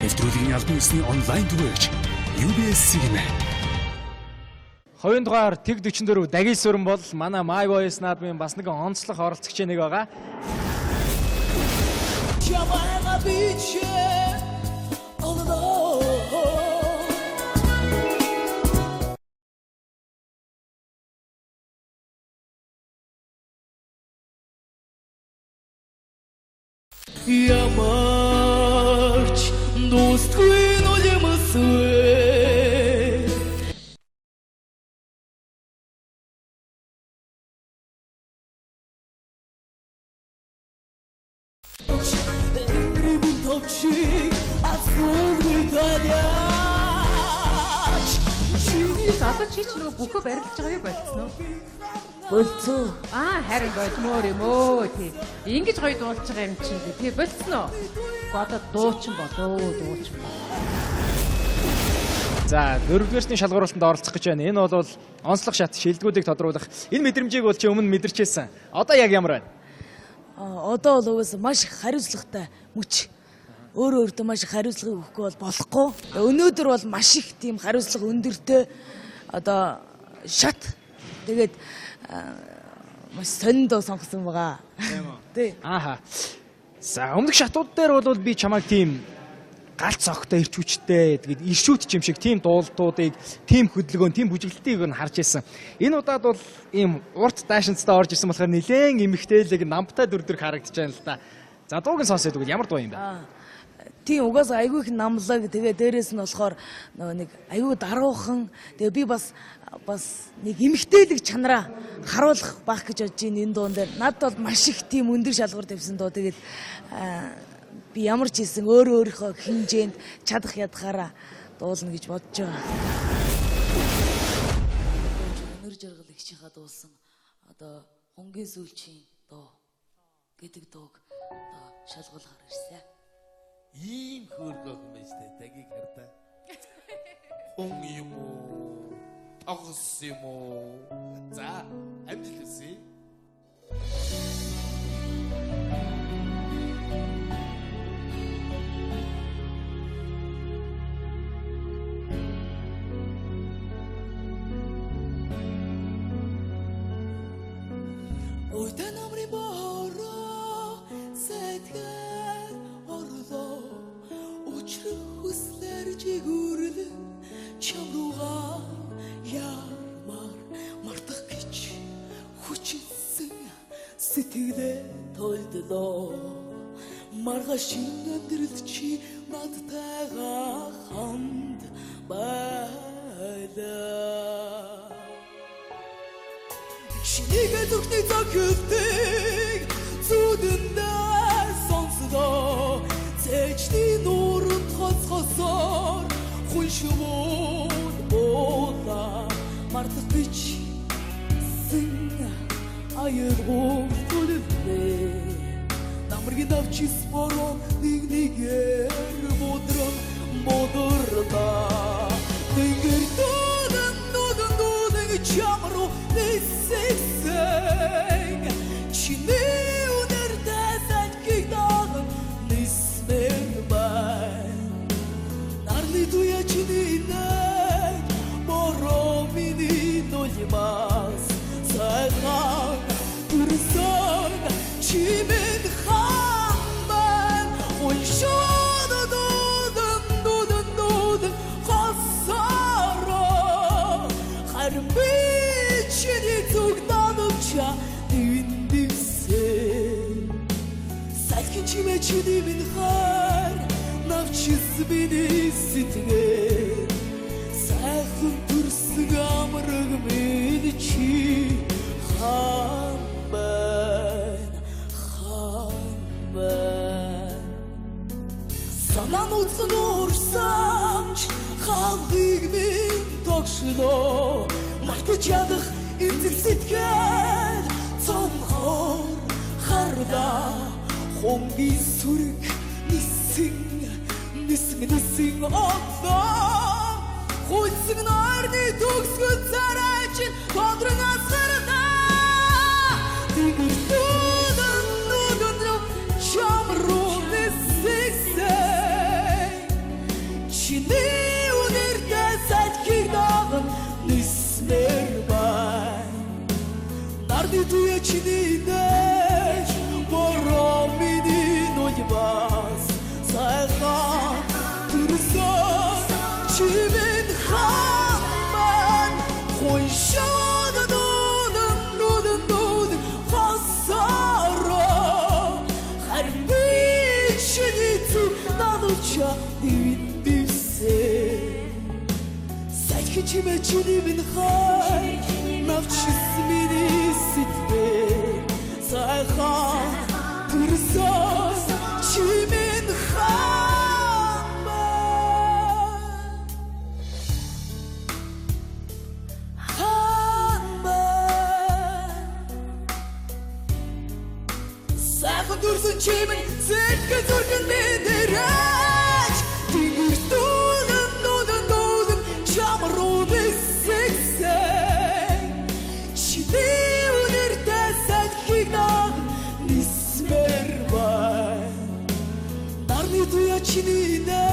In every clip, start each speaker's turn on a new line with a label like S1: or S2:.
S1: Нэвтрүүлгийн албан ёсны онлайн түгээгч UBS Sigma.
S2: Хоёрын дугаар Тэг 44 Дагил сүрэн бол манай My Voice наадмын бас нэг онцлог оролцогч нэг байгаа.
S3: Ямарч достгүй нулимсвэ Рибун топчик асуулгүй таляч
S4: Одоо чи ч нөгөө бүхөө барилж байгаа юу болцсон уу?
S3: болцоо
S4: Харин болмоор юм өө тий. Ингэж гоё дуулж байгаа юм чинь тий болцсон уу? Одоо дуучин болоо дуучин.
S2: За, дөрөвдүгээрсний шалгуулалтанд оролцох гэж байна. Энэ бол онцлог шат шилдэгүүдийг тодруулах. Энэ мэдрэмжийг бол чи өмнө мэдэрчээсэн. Одоо яг ямар байна?
S3: одоо бол угсаа маш их хариуцлагатай мөч өөрөө өөртөө маш их хариуцлага өгөхгүй бол болохгүй. Өнөөдөр бол маш их тийм хариуцлага өндөртэй одоо шат тэгээд маш сониндоо сонгосон байгаа.
S2: Тийм үү?
S3: Тий.
S2: Ааха. За, өмнөх шатууд дээр бол би чамайг тийм галц огтой ирч хүчтэй тэгээд иршүүт юм шиг тийм дуултуудыг, тийм хөдөлгөөн, тийм бүжиглэлтийг нь харж ирсэн. Энэ удаад бол ийм урт даашинцтай орж ирсэн болохоор нэлээд эмхтээлэг намтай дүрдэр харагдаж байна л да. За, дууг нь сонсоод үгүй ямар дуу юм бэ?
S3: Тийм угаасаа айгүй их намлаг тэгээ дээрээс нь болохоор нөгөө нэг айгүй даруухан тэгээ би бас нэг эмгтээлэг чанараа харуулах байх гэж бодож байна энэ дуун дээр. Над бол маш их тийм өндөр шалгуур тавьсан доо тэгээд би ямар ч хэлсэн өөрийнхөө хэмжээнд чадах ядахаараа дуулна гэж бодож байгаа. Өнөр жаргал их чихаа дуулсан одоо хонгийн сүүлчийн доо гэдэг дууг одоо шалгуулахаар ирсэн.
S5: Ийм хөөргөх юм байна шүү дээ. Тагийг хардаа. Хүн юм уу? Тогс юм уу? За, амжилт хүсье.
S3: Ойдан амрын бороо сэтгэн орлоо учрах хүслэр жигүүрлэн чамруугаа ямар мартах гэж хүчилсэн сэтгэлээ толдлоо маргашин амьдралд чи надтайгаа хамт байлаа Шинийгээ зүгтний зохилтыг зүдэндээ сонсдоо Цэжний нуурын тоцгосоор хүн шумууд буула Мартах гэж сэн аяр төлөвлөө Намргийн авчис бороо нэг нэгээр бодрлаа Тэнгэр дүүдэн чамруу ниссэн Чиний үнэртэй садгийг даган нисмэн бай Нарны туя чиний нэг бороо миний нулимас Сайхан үрсэн чимэн хамбан Уншоно дудэн хасаро Харби чиний зүгнануча дивиндивсэн Сайхан чимэ чиний минь хар Навчис миний сэтгэл Сайхан төрсөн амраг минь чи хан байна Санаа нүцэн уурсамч халдыг минь тогшлоо Мартаж ядах эзэг сэтгэл цонхоор хардаа Хонгийн сүрэг нисэн одлоо Хүйцэг нарны төгсгөл царай чин тодрон асгардаа Тэгэр дүүдэн чамруу нисэгсэй
S6: дуя чининэ боромини нойбас сайхан түрсэн чимэн хаман хойшод нодон хасара харби чинит надуча дивсе сайх чимэ чинибэн хай навчис миний сэтгэл сайхан түрсэн чимэн сайхан түрсэн чимэн зэтгэл зүрхэн мэдэрэж тэнгэр дүүнэн чамруу бисэгсэн чиди үнэртэй сайхиг наг нисмэр бай нарны туя чининэ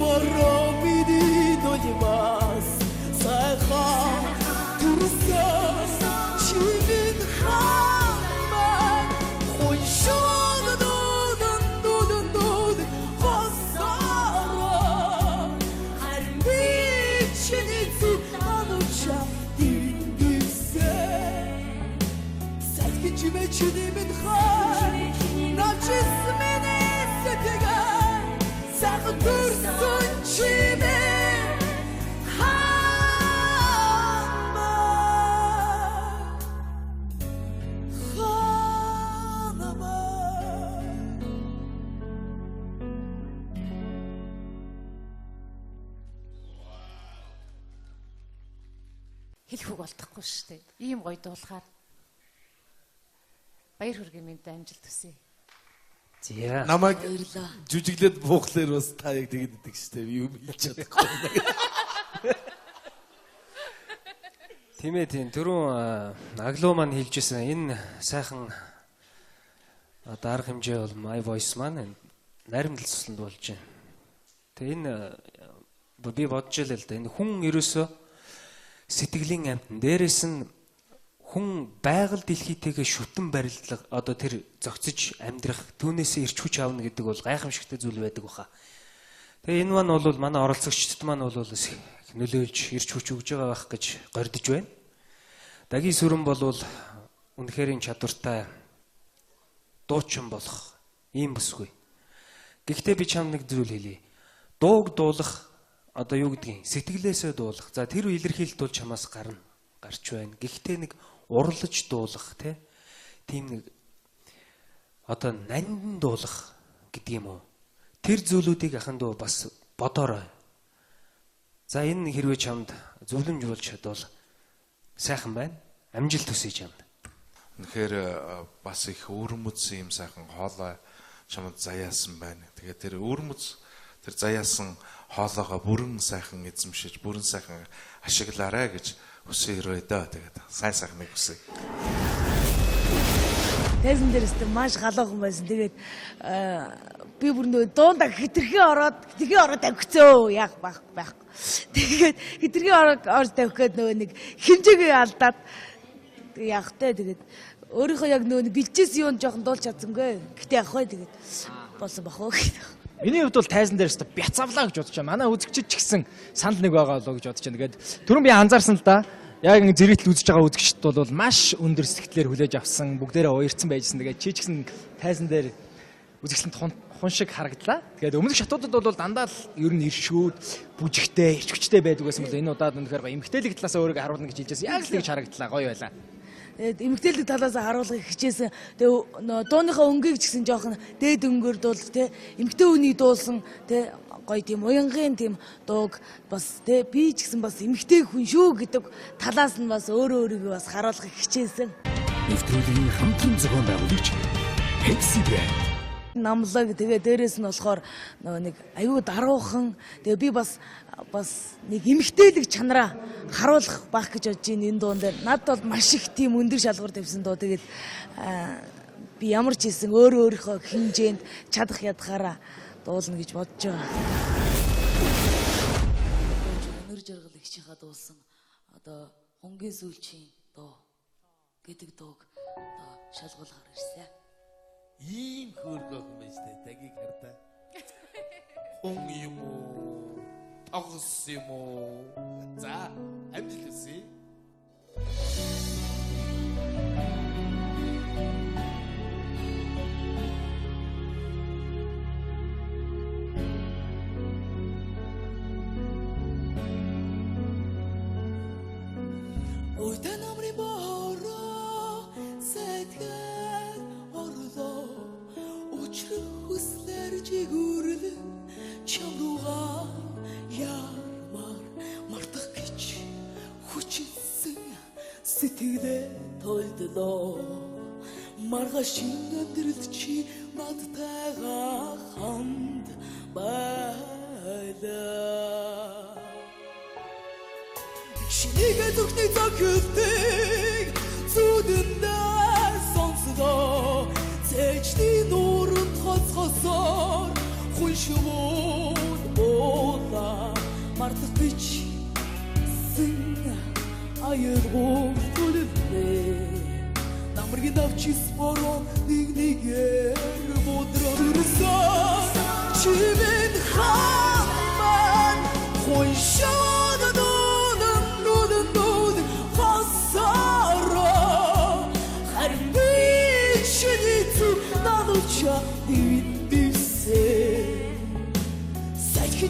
S6: боромини нойбас сайхан түрсэн чимэн хаман хойшод нодон хасара харби чинит надуча дивсе сайх чимэ чинимэн хай навчис миний сэтгэл сайхан түрсэн чимэн
S4: Хэлэх үг болдохгүй шүү дээ. Ийм гоё дуулахаар баяр хүргэе минь амжилт хүсье.
S2: За.
S5: Намайг жүжиглээд буухлаар бас та яг тэгээд идэг штэ. Юу хэлж чадахгүй.
S7: Тийм ээ тийм. Түрүүн Аглуу маань хэлжсэн энэ сайхан одоо арга хэмжээ бол My Voice маань наримдал сусланд болж байна. Тэгээ энэ би бодож л л да. Энэ хүн ерөөсөө сэтгэлийн амтан дээрээс нь хүн байгаль дэлхийтэйгээ шүтэн барилдлага одоо тэр зөгцөж амьдрах түүнээсээ ирч хүч авна гэдэг бол гайхамшигтай зүйл байдаг баха. Тэгээ энэ маань бол манай оролцогчдод маань бол нөлөөлж ирч хүч өгж байгаа байх гэж гордож байна. Дагийн сүрэн бол үнэхээр чадвартай дуучин болох ийм бүсгүй. Гэхдээ би чамд нэг зүйл хэлье. Дууг дуулах одоо юу гэдгийг сэтгэлээсээ дуулах. За тэр илэрхийлэлт бол чамаас гарч байна. Гэхдээ нэг урлаж дуулах тийм нэг одоо нандин дуулах гэдэг юм уу? Тэр зүйлүүдийг ахын дөө бас бодоорой. За энэ хэрвээ чамд зөвлөмж болж чадвал сайхан байна. Амжилт хүсье чамд.
S5: Үнэхээр бас их өөрмөц юм сайхан хоолой чамд заяасан байна. Тэгээд тэр өөрмөц тэр заяасан хоолойгоо бүрэн сайхан эзэмшиж, бүрэн сайхан ашиглаарай гэж хүсье өрөө дөө. Тэгээд сайхныг хүсье.
S3: Тэзэн дээрээс маш галуухан байсан. Тэгээд би бүр нөө дуунда хитрхи ороод тавьчихцөө яах байх. Тэгээд хитрхи ороод тавих гээд нөгөө нэг хэмжээгээ алдаад яах вэ? Тэгээд өөрийнхөө яг нөгөө бэлчээсэн юм жоохон дуулж чадсангүй. Гэтэ яах вэ? Тэгээд болсон бах уу гэдэг.
S2: Миний хувьд бол тайзан дээрээс бяцавлаа гэж бодож байна. Манай үзэгчид ч гэсэн санал нэг байгаа болоо гэж бодож байна. Тэгээд түрүүн би анзаарсан л да. Яг ингэ зэрэгтэл үзэж байгаа үзэгчд бол маш өндөр сэтгэлээр хүлээж авсан, бүгдээрээ уярсан байжсэн. Тэгээд чи ч гэсэн тайзан дээр үзэгсэлд хун шиг харагдлаа. Тэгээд өмнөх шатуудад бол дандаа л ер нь иршүүд, бүжигтэй, ирчвчтэй байдаг байсан бол энэ удаад үнэхээр эмгтээлэг талаас өөрийгөө харуулна гэж хэлжсэн. Яг л тэгж харагдлаа. Гоё байлаа.
S3: Эмгтээлэг талаас харуулгыг хичээсэн. Тэгээ дууныхаа өнгийг ч гэсэн жоохон дээд өнгөөр дуул эмгтээ үний дуулсан гоё тийм уянгийн тийм дууг бас би ч гэсэн бас эмгтээ хүн шүү гэдэг талаас нь бас өөрийгөө бас харуулгыг хичээсэн.
S1: Нэвтрүүлгийн хамтран зохион байгуулагч Pepsi Brand.
S3: Намлаг тэгээ дээрээс нь болохоор нэг аюу даруухан тэгээ би бас нэг эмгтээлэг чанараа харуулах байх гэж бодож байна энэ дуун дээр. Над бол маш их тийм өндөр шалгуур тавьсан доо. Тэгээд би ямар ч хэлсэн өөрийнхөө хэмжээнд чадах ядахаараа дуулна гэж бодож байгаа. Өнөр жаргал их чихад дуулсан одоо хонгийн сүүлчийн доо. гэдэг дууг одоо шалгуулгаар ирсэн.
S8: Ийм хөөргөө юм байна штэ. Тагийг хардаа. Хүн юм уу? Тогс юм уу? За, амжилт хүсье.
S6: Ойдан амрын бороо сэтгэл орлоо учрах хүслэр жигүүрлэн чамруугаа ярмаар мартах гэж хүчилсэн сэтгэлээ тойдлоо маргашин амьдрал чи надтайгаа хамт байлаа. Шинийгээ зүгтний зохилтыг зүудэндээ сонсдоо цэжний нууранд хоцгосоор хүн шивүүд буулаа мартах бичсэн аяаргуул түлвээ намргийн авчис бороо нэг-нэгээр бодроо үрсэн чимэн хаман хүн шивүүд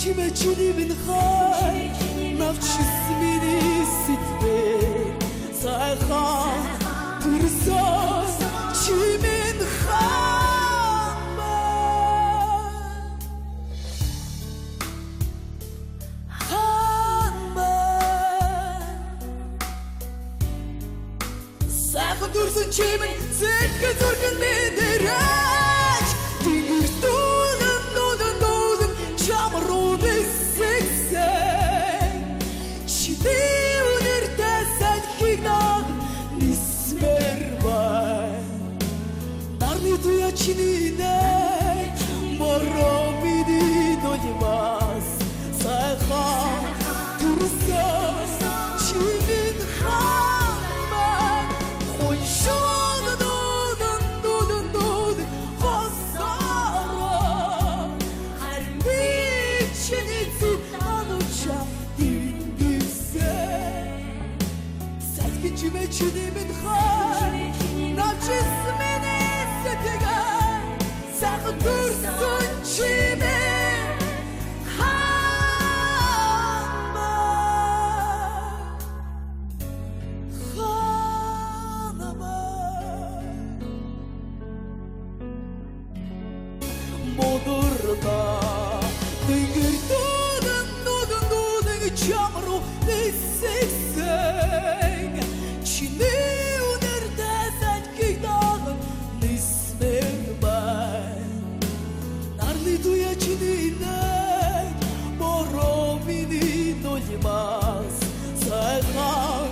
S6: Чимээ чиний минь хай навчис миний сэтгэл сайхан төрсөн чимээ сайхан төрсөн чимээ сэтгэл зүрхэн мэдэрэж чиний нэг бороо миний нулимас сайхан төрсөн чимэн хамаа хүн шон дон хосоо харин би чиний зүг ануча дивсэн сайхан чимээ чиний минь хай навчис миний сайхан төрсөн чимээ ханамаа бодорда тэнгэр дүүдэн чамруу ниссэн чиний үнэрдээ сайхиг даган нисмэр Дуя чиний нэг бороо миний нулимас сайхан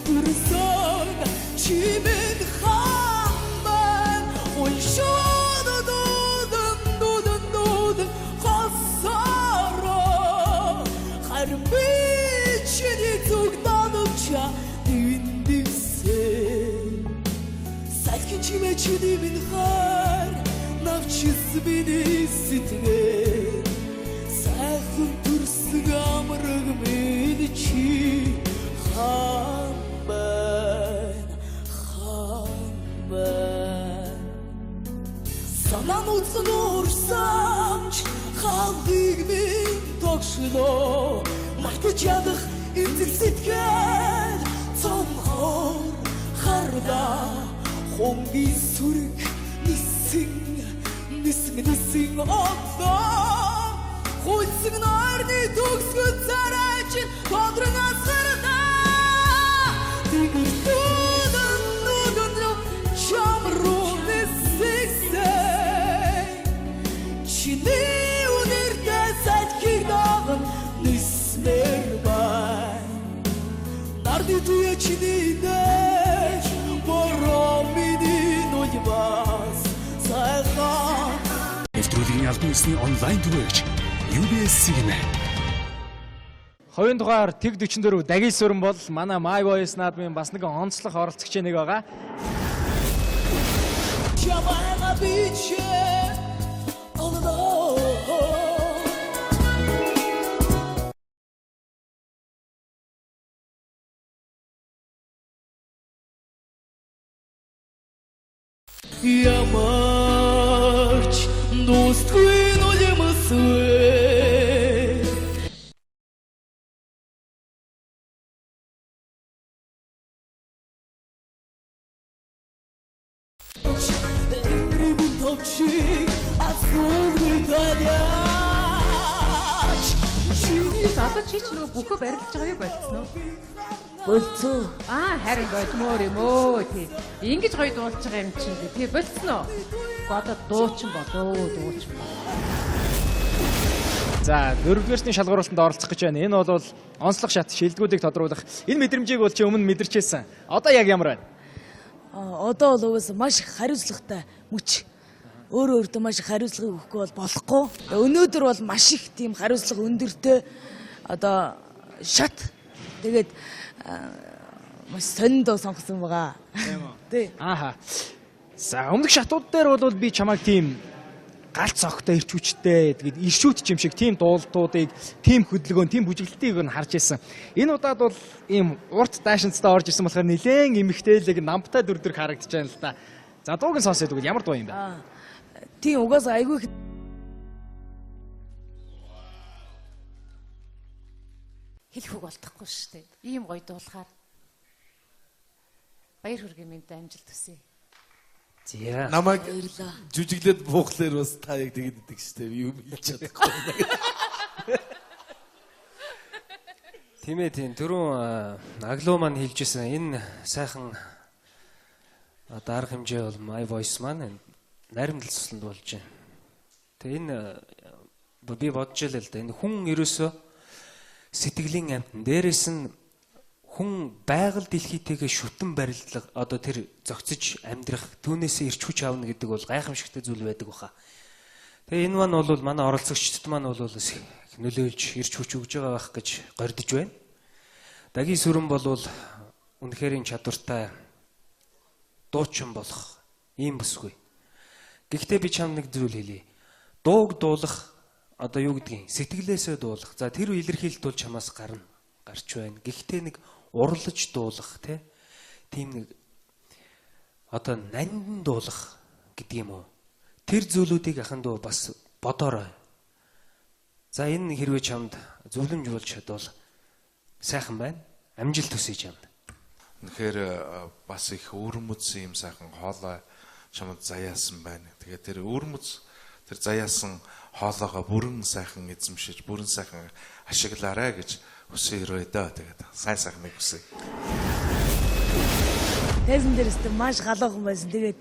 S6: төрсөн чимэн хаман ой шон дүүдэн хосороо харин би чиний зүг надавча дивсэн сайхан чимээ чиний минь хай навчис миний сэтгэл сайхан төрсөн амраг минь чи хаан байна санаан утсан уурсамч халдыг минь тогшлоо мартаж ядах эзэл сэтгэл цомхоор харлаа хонгийн сүрэг Нисing оттоо Хүйцэг нойрны төгсгөд царай чин Бодрын асгарда Тэгэр дүүдэн чамруу нисэгсэй Чиний үнэртэй сайдхийг даган нисмэр бай Нарны туя чиний нэг бороо миний нулимас сайхан
S1: нэвтрүүлгийн албан ёсны онлайн түгээгч UBS-ийн
S2: Хоёрын дугаар Тэг 44 Дагил сүрэн бол манай My Voice наадмын бас нэгэн онцлог оролцогч нэг байгаа.
S6: Чамайга бичээ олдоо Ямарч дуустгүй нулимсвэ
S4: Одоо чи ч нөгөө бүхөө барилж байгаа юу болцсон уу?
S3: Болцоо.
S4: Харин болмоор юм өө тий. Ингэж гоё дуулж байгаа юм чинь тий болцсон уу? Одоо дуучин болоо дуучин.
S2: За, 4-р шалгуурлалтанд оролцох гэж байна. Энэ бол онцлог шат шилдэгүүдийг тодруулах. Энэ мэдрэмжийг бол чи өмнө мэдэрчээсэн. Одоо яг ямар байна?
S3: Одоо бол угсаа маш их хариуцлагатай мөч. Өөрөө өөртөө маш их хариуцлага өгөхгүй бол болохгүй. Өнөөдөр бол маш их тийм хариуцлага өндөртэй одоо шат. Тэгээд маш сониндоо сонгосон байгаа.
S2: Тийм үү?
S3: Тий.
S2: Ааха. За, өмнөх шатууд дээр бол би чамайг тийм галт цогтой ирч хүчтэй тэгээд иршүүт юм шиг тийм дуулалтуудыг тийм хөдөлгөөн тийм бүжиглэлтийг нь харж ирсэн. Энэ удаад бол ийм урт даашинцтай орж ирсэн болохоор нэлээд эмхтээлэг намтай дүр дүр харагдаж байна л да. За дууг нь сонсоод үгүй ямар дуу юм бэ?
S3: Тийм угаасаа айгүй их
S4: Хэлэх үг болдохгүй шүү дээ. Ийм гоё дуулахаар баяр хүргэе минь амжилт хүсье.
S7: За.
S8: Намайг жүжиглээд буухлаар бас та яг тэгээд идэг штеп юм хэлж чадахгүй.
S7: Тийм түрүүн аглуу маань хэлжсэн энэ сайхан дарга хэмжээ бол My Voice маань наримдал сусланд болж байна. Тэгээ энэ би бодож л л да энэ хүн ерөөсөө сэтгэлийн амтан дээрээс нь хүн байгаль дэлхийтэйгээ шүтэн барилдлага одоо тэр зөгцөж амьдрах түүнээсээ ирч хүч авна гэдэг бол гайхамшигтай зүйл байдаг баха. Тэгээ энэ маань бол манай оролцогчдод маань бол нөлөөлж ирч хүч өгж байгаа байх гэж гордож байна. Дагийн сүрэн бол үнэхээр чадвартай дуучин болох ийм бүсгүй. Гэхдээ би чамд нэг зүйл хэлье. Дууг дуулах одоо юу гэдгийг сэтгэлээсээ дуулах. За тэр илэрхийлэлт бол чамаас гарч байна. Гэхдээ нэг урлаж дуулах тийм нэг одоо нандин дуулах гэдэг юм уу? Тэр зүйлүүдийг ахандуу бас бодоорой. За энэ хэрвээ чамд зөвлөмж болж чадвал сайхан байна. Амжилт хүсье чамд.
S5: Тэгэхээр бас их өрмөц юм сайхан хоолой чамд заяасан байна. Тэгээд тэр өрмөц тэр заяасан хоолойгоо бүрэн сайхан эзэмшиж, бүрэн сайхан ашиглаарай гэж хүсье өрөө дөө. Тэгээд сайхныг хүсье.
S3: Тэсэн дээрээс маш галуухан байсан. Тэгээд